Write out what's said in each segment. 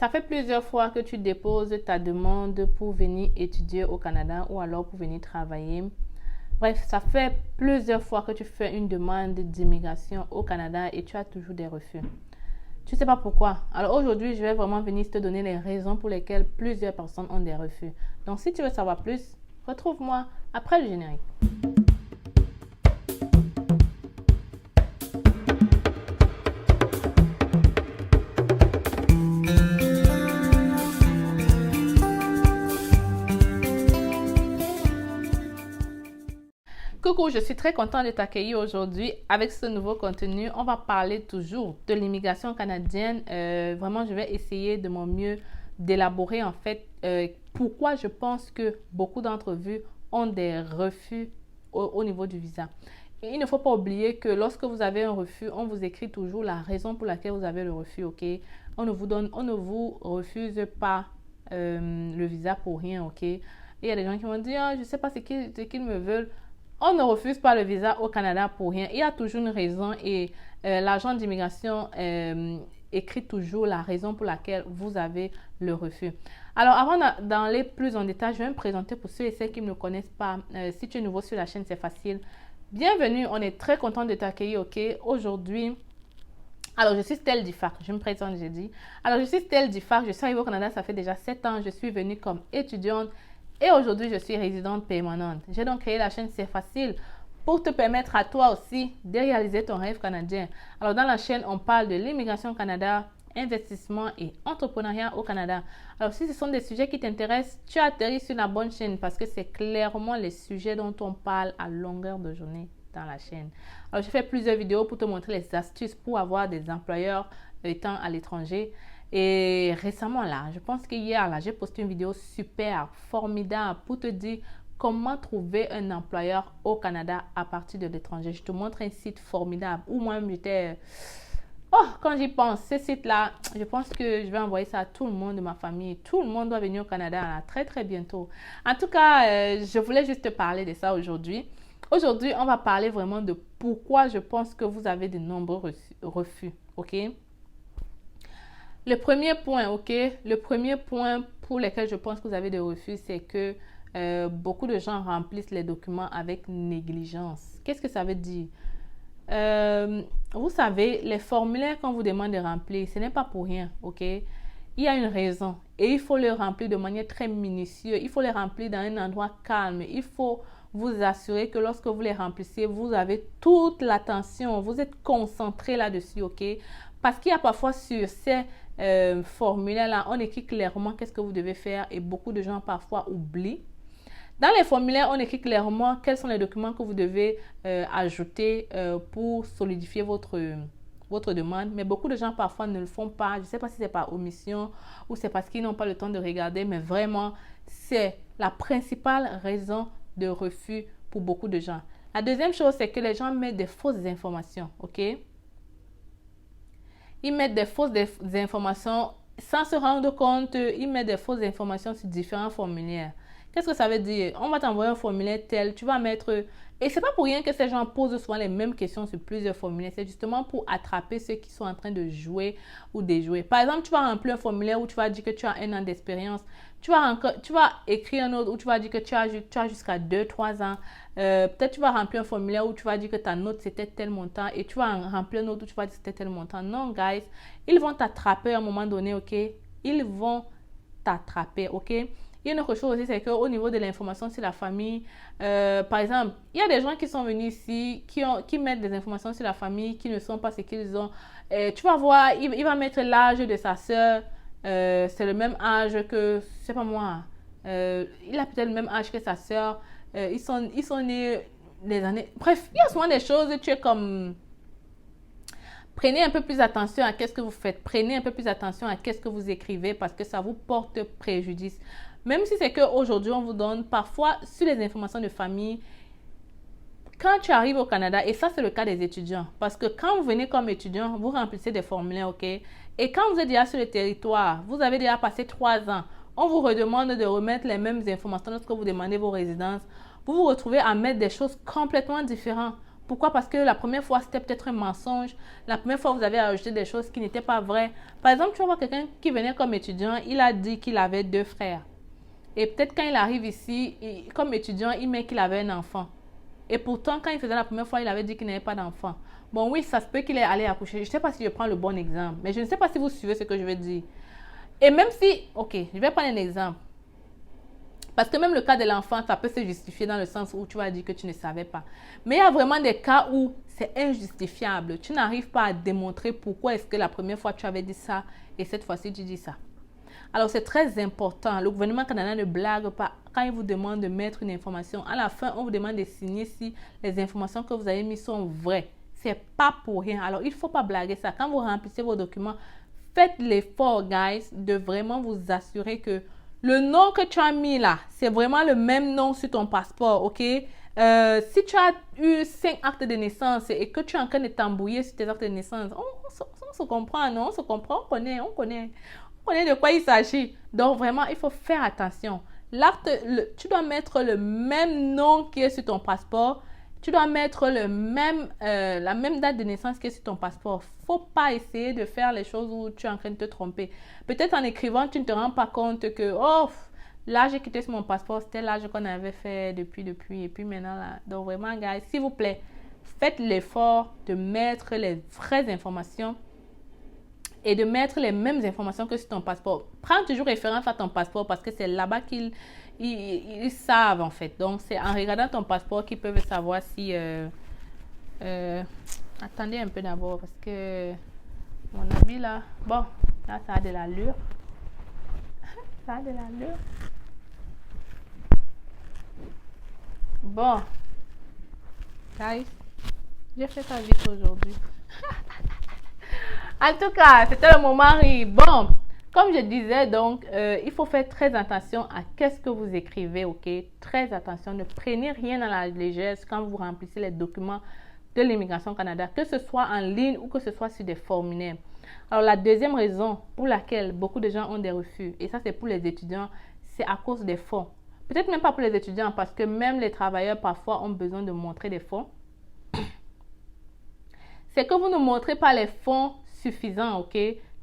Ça fait plusieurs fois que tu déposes ta demande pour venir étudier au Canada ou alors pour venir travailler. Bref, ça fait plusieurs fois que tu fais une demande d'immigration au Canada et tu as toujours des refus. Tu ne sais pas pourquoi. Alors aujourd'hui, je vais vraiment venir te donner les raisons pour lesquelles plusieurs personnes ont des refus. Donc si tu veux savoir plus, retrouve-moi après le générique. Coucou, je suis très contente de t'accueillir aujourd'hui avec ce nouveau contenu. On va parler toujours de l'immigration canadienne. Vraiment, je vais essayer de mon mieux d'élaborer en fait pourquoi je pense que beaucoup d'entre vous ont des refus au niveau du visa. Et il ne faut pas oublier que lorsque vous avez un refus, on vous écrit toujours la raison pour laquelle vous avez le refus, ok? On ne vous refuse pas le visa pour rien, ok? Et il y a des gens qui vont dire, je ne sais pas ce qu'ils me veulent. On ne refuse pas le visa au Canada pour rien. Il y a toujours une raison et l'agent d'immigration écrit toujours la raison pour laquelle vous avez le refus. Alors, avant d'aller plus en détail, je vais me présenter pour ceux et celles qui ne me connaissent pas. Si tu es nouveau sur la chaîne, c'est facile. Bienvenue, on est très content de t'accueillir, ok? Aujourd'hui, alors je suis Stell Diffac, je me présente, j'ai dit. Alors, je suis Stell Diffac, je suis arrivée au Canada, ça fait déjà 7 ans. Je suis venue comme étudiante. Et aujourd'hui, je suis résidente permanente. J'ai donc créé la chaîne C'est Facile pour te permettre à toi aussi de réaliser ton rêve canadien. Alors, dans la chaîne, on parle de l'immigration au Canada, investissement et entrepreneuriat au Canada. Alors, si ce sont des sujets qui t'intéressent, tu atterris sur la bonne chaîne parce que c'est clairement les sujets dont on parle à longueur de journée dans la chaîne. Alors, j'ai fait plusieurs vidéos pour te montrer les astuces pour avoir des employeurs étant à l'étranger. Et récemment là, je pense qu'hier là, j'ai posté une vidéo super formidable pour te dire comment trouver un employeur au Canada à partir de l'étranger. Je te montre un site formidable où moi-même j'étais... Oh, quand j'y pense, ce site-là, je pense que je vais envoyer ça à tout le monde de ma famille. Tout le monde doit venir au Canada là, très très bientôt. En tout cas, je voulais juste te parler de ça aujourd'hui. Aujourd'hui, on va parler vraiment de pourquoi je pense que vous avez de nombreux refus, ok? Le premier point, ok? Le premier point pour lequel je pense que vous avez des refus, c'est que beaucoup de gens remplissent les documents avec négligence. Qu'est-ce que ça veut dire? Vous savez, les formulaires qu'on vous demande de remplir, ce n'est pas pour rien, ok? Il y a une raison et il faut les remplir de manière très minutieuse. Il faut les remplir dans un endroit calme. Il faut vous assurer que lorsque vous les remplissez, vous avez toute l'attention. Vous êtes concentré là-dessus, ok? Parce qu'il y a parfois sur ces formulaires-là, on écrit clairement qu'est-ce que vous devez faire et beaucoup de gens parfois oublient. Dans les formulaires, on écrit clairement quels sont les documents que vous devez ajouter pour solidifier votre demande. Mais beaucoup de gens parfois ne le font pas. Je ne sais pas si c'est par omission ou c'est parce qu'ils n'ont pas le temps de regarder. Mais vraiment, c'est la principale raison de refus pour beaucoup de gens. La deuxième chose, c'est que les gens mettent des fausses informations. Ok? Ils mettent des fausses informations sans se rendre compte. Ils mettent des fausses informations sur différents formulaires. Qu'est-ce que ça veut dire? On va t'envoyer un formulaire tel, tu vas mettre... Et c'est pas pour rien que ces gens posent souvent les mêmes questions sur plusieurs formulaires. C'est justement pour attraper ceux qui sont en train de jouer ou déjouer. Par exemple, tu vas remplir un formulaire où tu vas dire que tu as 1 an d'expérience. Tu vas écrire un autre où tu vas dire que tu as jusqu'à 2-3 ans. Peut-être tu vas remplir un formulaire où tu vas dire que ta note c'était tel montant. Et tu vas remplir un autre où tu vas dire que c'était tel montant. Non, guys. Ils vont t'attraper à un moment donné, ok? Ils vont t'attraper, ok? Il y a une autre chose aussi, c'est qu'au niveau de l'information sur la famille, par exemple, il y a des gens qui sont venus ici, qui mettent des informations sur la famille, qui ne sont pas ce qu'ils ont. Tu vas voir, il va mettre l'âge de sa soeur, c'est le même âge que, je sais pas moi, il a peut-être le même âge que sa soeur, ils sont nés les années... Bref, il y a souvent des choses, tu es comme... Prenez un peu plus attention à qu'est-ce que vous faites. Prenez un peu plus attention à qu'est-ce que vous écrivez parce que ça vous porte préjudice. Même si c'est qu'aujourd'hui, on vous donne parfois sur les informations de famille, quand tu arrives au Canada, et ça c'est le cas des étudiants, parce que quand vous venez comme étudiant, vous remplissez des formulaires, ok? Et quand vous êtes déjà sur le territoire, vous avez déjà passé 3 ans, on vous redemande de remettre les mêmes informations lorsque vous demandez vos résidences. Vous vous retrouvez à mettre des choses complètement différentes. Pourquoi? Parce que la première fois, c'était peut-être un mensonge. La première fois, vous avez ajouté des choses qui n'étaient pas vraies. Par exemple, tu vas voir quelqu'un qui venait comme étudiant, il a dit qu'il avait 2 frères. Et peut-être quand il arrive ici, comme étudiant, il met qu'il avait un enfant. Et pourtant, quand il faisait la première fois, il avait dit qu'il n'avait pas d'enfant. Bon, oui, ça se peut qu'il est allé accoucher. Je ne sais pas si je prends le bon exemple, mais je ne sais pas si vous suivez ce que je veux dire. Et même si, ok, je vais prendre un exemple. Parce que même le cas de l'enfant, ça peut se justifier dans le sens où tu vas dire que tu ne savais pas. Mais il y a vraiment des cas où c'est injustifiable. Tu n'arrives pas à démontrer pourquoi est-ce que la première fois tu avais dit ça et cette fois-ci tu dis ça. Alors c'est très important. Le gouvernement canadien ne blague pas quand il vous demande de mettre une information. À la fin, on vous demande de signer si les informations que vous avez mises sont vraies. C'est pas pour rien. Alors il ne faut pas blaguer ça. Quand vous remplissez vos documents, faites l'effort, guys, de vraiment vous assurer que le nom que tu as mis là, c'est vraiment le même nom sur ton passeport, ok? Si tu as eu 5 actes de naissance et que tu es en train de t'embrouiller sur tes actes de naissance, on se comprend, non? On se comprend, on connaît de quoi il s'agit. Donc vraiment, il faut faire attention. Tu dois mettre le même nom qui est sur ton passeport. Tu dois mettre la même date de naissance qui est sur ton passeport. Faut pas essayer de faire les choses où tu es en train de te tromper. Peut-être en écrivant, tu ne te rends pas compte que, oh, l'âge j'ai quitté sur mon passeport, c'était l'âge qu'on avait fait depuis. Et puis maintenant, là. Donc vraiment, guys, s'il vous plaît, faites l'effort de mettre les vraies informations et de mettre les mêmes informations que sur ton passeport. Prends toujours référence à ton passeport parce que c'est là-bas ils savent en fait. Donc, c'est en regardant ton passeport qu'ils peuvent savoir si... attendez un peu d'abord parce que mon avis là... Bon, là, ça a de l'allure. Ça a de l'allure. Bon. Guys, j'ai fait ça vite aujourd'hui. En tout cas, c'était le moment rire. Bon, comme je disais, donc, il faut faire très attention à qu'est-ce que vous écrivez, ok? Très attention, ne prenez rien à la légère quand vous remplissez les documents de l'Immigration au Canada, que ce soit en ligne ou que ce soit sur des formulaires. Alors, la deuxième raison pour laquelle beaucoup de gens ont des refus, et ça c'est pour les étudiants, c'est à cause des fonds. Peut-être même pas pour les étudiants, parce que même les travailleurs parfois ont besoin de montrer des fonds. C'est que vous ne montrez pas les fonds suffisants, ok?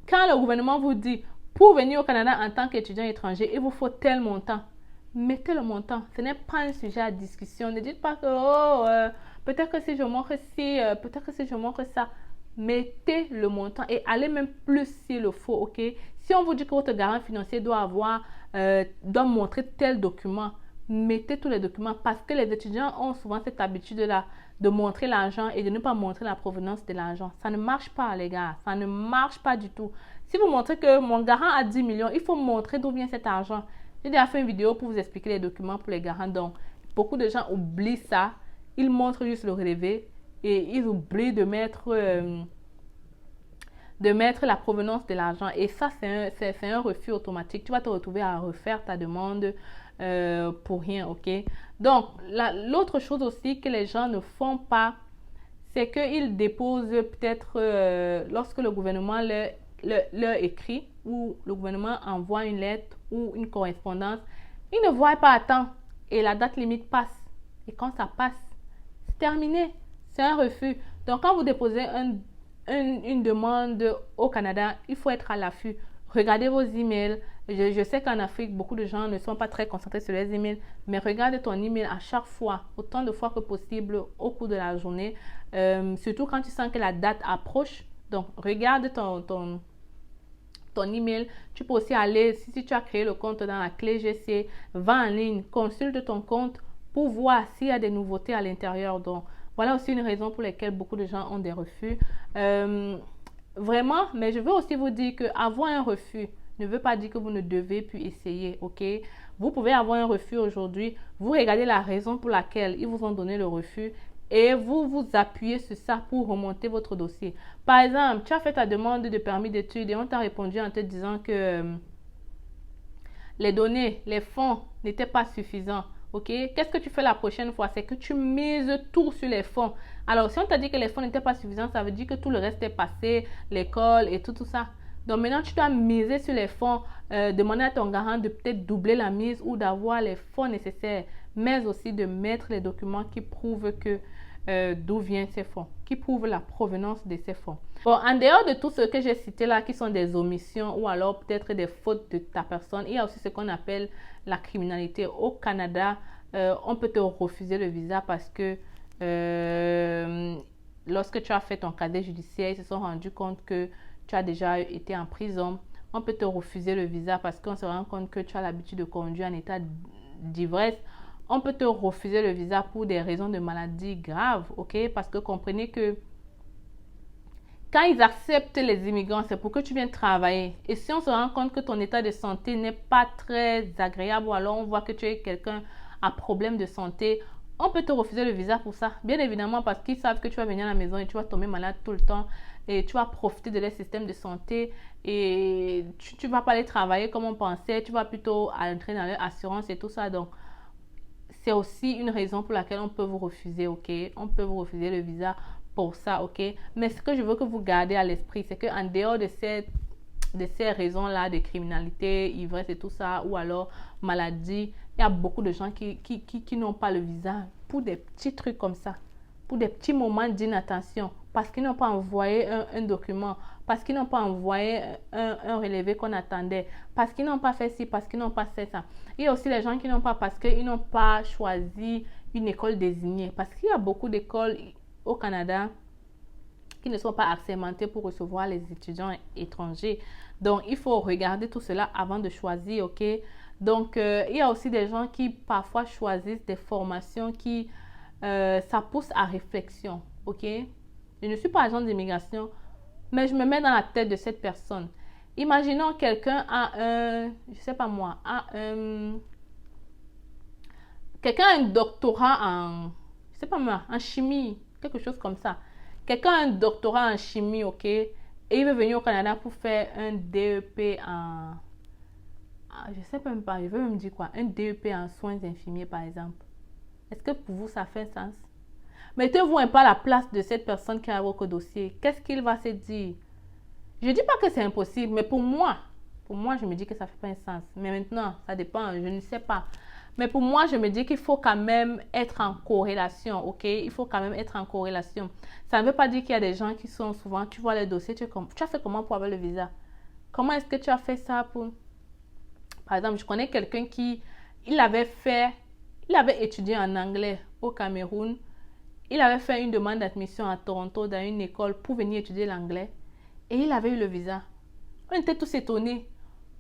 Quand le gouvernement vous dit, pour venir au Canada en tant qu'étudiant étranger, il vous faut tel montant. Mettez le montant. Ce n'est pas un sujet à discussion. Ne dites pas que, peut-être que si je montre ci, peut-être que si je montre ça. Mettez le montant et allez même plus s'il le faut, ok? Si on vous dit que votre garant financier doit montrer tel document, mettez tous les documents parce que les étudiants ont souvent cette habitude-là de montrer l'argent et de ne pas montrer la provenance de l'argent. Ça ne marche pas, les gars. Ça ne marche pas du tout. Si vous montrez que mon garant a 10 millions, il faut montrer d'où vient cet argent. J'ai déjà fait une vidéo pour vous expliquer les documents pour les garants. Donc, beaucoup de gens oublient ça. Ils montrent juste le relevé et ils oublient de mettre la provenance de l'argent. Et ça, c'est un refus automatique. Tu vas te retrouver à refaire ta demande pour rien, ok? Donc, l'autre chose aussi que les gens ne font pas, c'est qu'ils déposent peut-être lorsque le gouvernement leur écrit ou le gouvernement envoie une lettre ou une correspondance, ils ne voient pas à temps et la date limite passe. Et quand ça passe, c'est terminé. C'est un refus. Donc, quand vous déposez une demande au Canada, il faut être à l'affût. Regardez vos emails. Je sais qu'en Afrique, beaucoup de gens ne sont pas très concentrés sur les emails, mais regarde ton email à chaque fois, autant de fois que possible au cours de la journée, surtout quand tu sens que la date approche. Donc, regarde ton email. Tu peux aussi aller, si tu as créé le compte dans la clé GC, va en ligne, consulte ton compte pour voir s'il y a des nouveautés à l'intérieur. Donc, voilà aussi une raison pour laquelle beaucoup de gens ont des refus. Vraiment, mais je veux aussi vous dire qu'avoir un refus ne veut pas dire que vous ne devez plus essayer, ok? Vous pouvez avoir un refus aujourd'hui, vous regardez la raison pour laquelle ils vous ont donné le refus et vous vous appuyez sur ça pour remonter votre dossier. Par exemple, tu as fait ta demande de permis d'études et on t'a répondu en te disant que les données, les fonds n'étaient pas suffisants. Ok, qu'est-ce que tu fais la prochaine fois? C'est que tu mises tout sur les fonds. Alors, si on t'a dit que les fonds n'étaient pas suffisants, ça veut dire que tout le reste est passé, l'école et tout ça. Donc, maintenant, tu dois miser sur les fonds, demander à ton garant de peut-être doubler la mise ou d'avoir les fonds nécessaires, mais aussi de mettre les documents qui prouvent que d'où viennent ces fonds, qui prouve la provenance de ces fonds. Bon, en dehors de tout ce que j'ai cité là, qui sont des omissions ou alors peut-être des fautes de ta personne, il y a aussi ce qu'on appelle la criminalité. Au Canada, on peut te refuser le visa parce que lorsque tu as fait ton casier judiciaire, ils se sont rendus compte que tu as déjà été en prison. On peut te refuser le visa parce qu'on se rend compte que tu as l'habitude de conduire en état d'ivresse. On peut te refuser le visa pour des raisons de maladie graves, ok? Parce que comprenez que quand ils acceptent les immigrants, c'est pour que tu viennes travailler. Et si on se rend compte que ton état de santé n'est pas très agréable ou alors on voit que tu es quelqu'un à problème de santé, on peut te refuser le visa pour ça. Bien évidemment parce qu'ils savent que tu vas venir à la maison et tu vas tomber malade tout le temps et tu vas profiter de leur système de santé et tu ne vas pas aller travailler comme on pensait, tu vas plutôt entrer dans leur assurance et tout ça. Donc, c'est aussi une raison pour laquelle on peut vous refuser, ok? On peut vous refuser le visa pour ça, ok? Mais ce que je veux que vous gardez à l'esprit, c'est qu'en dehors de ces raisons-là de criminalité, ivresse et tout ça, ou alors maladie, il y a beaucoup de gens qui n'ont pas le visa pour des petits trucs comme ça, pour des petits moments d'inattention, parce qu'ils n'ont pas envoyé un document, parce qu'ils n'ont pas envoyé un relevé qu'on attendait, parce qu'ils n'ont pas fait ci, parce qu'ils n'ont pas fait ça. Il y a aussi les gens qui n'ont pas parce qu'ils n'ont pas choisi une école désignée, parce qu'il y a beaucoup d'écoles au Canada qui ne sont pas assermentées pour recevoir les étudiants étrangers. Donc, il faut regarder tout cela avant de choisir, ok? Donc, il y a aussi des gens qui parfois choisissent des formations qui, ça pousse à réflexion, ok? Je ne suis pas agent d'immigration, mais je me mets dans la tête de cette personne. Imaginons quelqu'un a je sais pas moi, quelqu'un a un doctorat en, je sais pas moi, en chimie, quelque chose comme ça. Quelqu'un a un doctorat en chimie, ok? Et il veut venir au Canada pour faire un DEP en, je sais même pas, je veux me dire quoi, un DEP en soins infirmiers par exemple. Est-ce que pour vous ça fait sens? Mettez-vous un peu à la place de cette personne qui a votre dossier. Qu'est-ce qu'il va se dire? Je ne dis pas que c'est impossible, mais pour moi, je me dis que ça ne fait pas un sens. Mais maintenant, ça dépend, je ne sais pas. Mais pour moi, je me dis qu'il faut quand même être en corrélation, ok? Il faut quand même être en corrélation. Ça ne veut pas dire qu'il y a des gens qui sont souvent, tu vois les dossiers, tu as fait comment pour avoir le visa? Comment est-ce que tu as fait ça pour... Par exemple, je connais quelqu'un qui, il avait étudié en anglais au Cameroun. Il avait fait une demande d'admission à Toronto dans une école pour venir étudier l'anglais. Et il avait eu le visa. On était tous étonnés.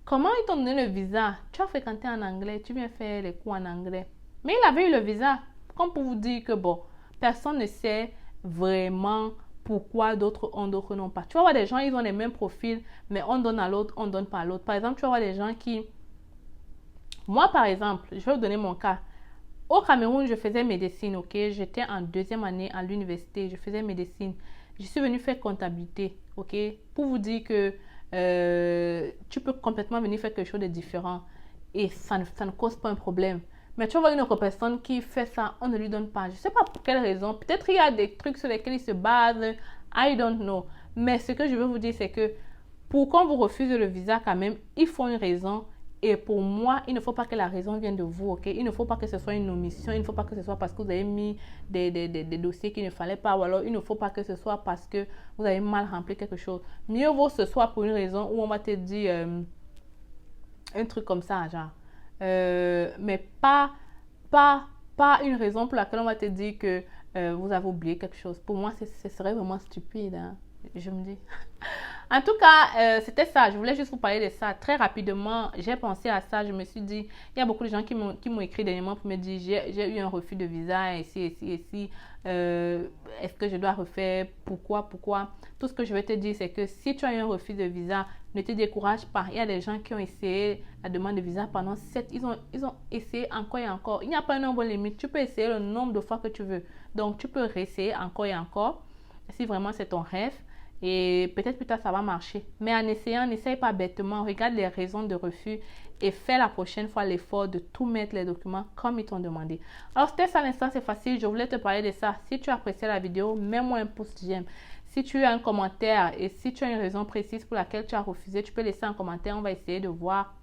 Comment ils t'ont donné le visa? Tu as fréquenté en anglais, tu viens faire les cours en anglais. Mais il avait eu le visa. Comme pour vous dire que bon, personne ne sait vraiment pourquoi d'autres ont, d'autres n'ont pas. Tu vas voir des gens, ils ont les mêmes profils, mais on donne à l'autre, on donne pas à l'autre. Par exemple, tu vas voir des gens qui... Moi, par exemple, je vais vous donner mon cas. Au Cameroun, je faisais médecine, ok? J'étais en deuxième année à l'université, je faisais médecine. Je suis venue faire comptabilité, ok? Pour vous dire que tu peux complètement venir faire quelque chose de différent et ça ne cause pas un problème. Mais tu vas voir une autre personne qui fait ça, on ne lui donne pas. Je ne sais pas pour quelle raison. Peut-être il y a des trucs sur lesquels il se base. I don't know. Mais ce que je veux vous dire, c'est que pour qu'on vous refuse le visa quand même, il faut une raison. Et pour moi, il ne faut pas que la raison vienne de vous, ok? Il ne faut pas que ce soit une omission, il ne faut pas que ce soit parce que vous avez mis des dossiers qu'il ne fallait pas, ou alors il ne faut pas que ce soit parce que vous avez mal rempli quelque chose. Mieux vaut que ce soit pour une raison où on va te dire un truc comme ça, genre. Mais pas une raison pour laquelle on va te dire que vous avez oublié quelque chose. Pour moi, ce serait vraiment stupide, hein? Je me dis... En tout cas, c'était ça. Je voulais juste vous parler de ça. Très rapidement, j'ai pensé à ça. Je me suis dit, il y a beaucoup de gens qui m'ont écrit dernièrement pour me dire, j'ai eu un refus de visa, ici. Est-ce que je dois refaire? Pourquoi? Tout ce que je vais te dire, c'est que si tu as eu un refus de visa, ne te décourage pas. Il y a des gens qui ont essayé la demande de visa pendant 7. Ils ont essayé encore et encore. Il n'y a pas un nombre limite. Tu peux essayer le nombre de fois que tu veux. Donc, tu peux réessayer encore et encore. Si vraiment c'est ton rêve. Et peut-être plus tard ça va marcher. Mais en essayant, n'essaye pas bêtement. Regarde les raisons de refus et fais la prochaine fois l'effort de tout mettre les documents comme ils t'ont demandé. Alors c'était ça l'instant, c'est facile. Je voulais te parler de ça. Si tu as apprécié la vidéo, mets-moi un pouce j'aime. Si tu as un commentaire et si tu as une raison précise pour laquelle tu as refusé, tu peux laisser un commentaire. On va essayer de voir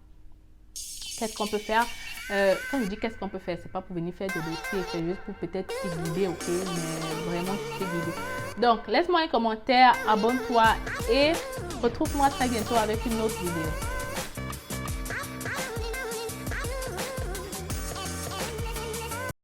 qu'est-ce qu'on peut faire. Quand je dis qu'est-ce qu'on peut faire, c'est pas pour venir faire des dossiers, c'est juste pour peut-être te guider, ok? Mais vraiment te guider. Donc, laisse-moi un commentaire, abonne-toi et retrouve-moi très bientôt avec une autre vidéo.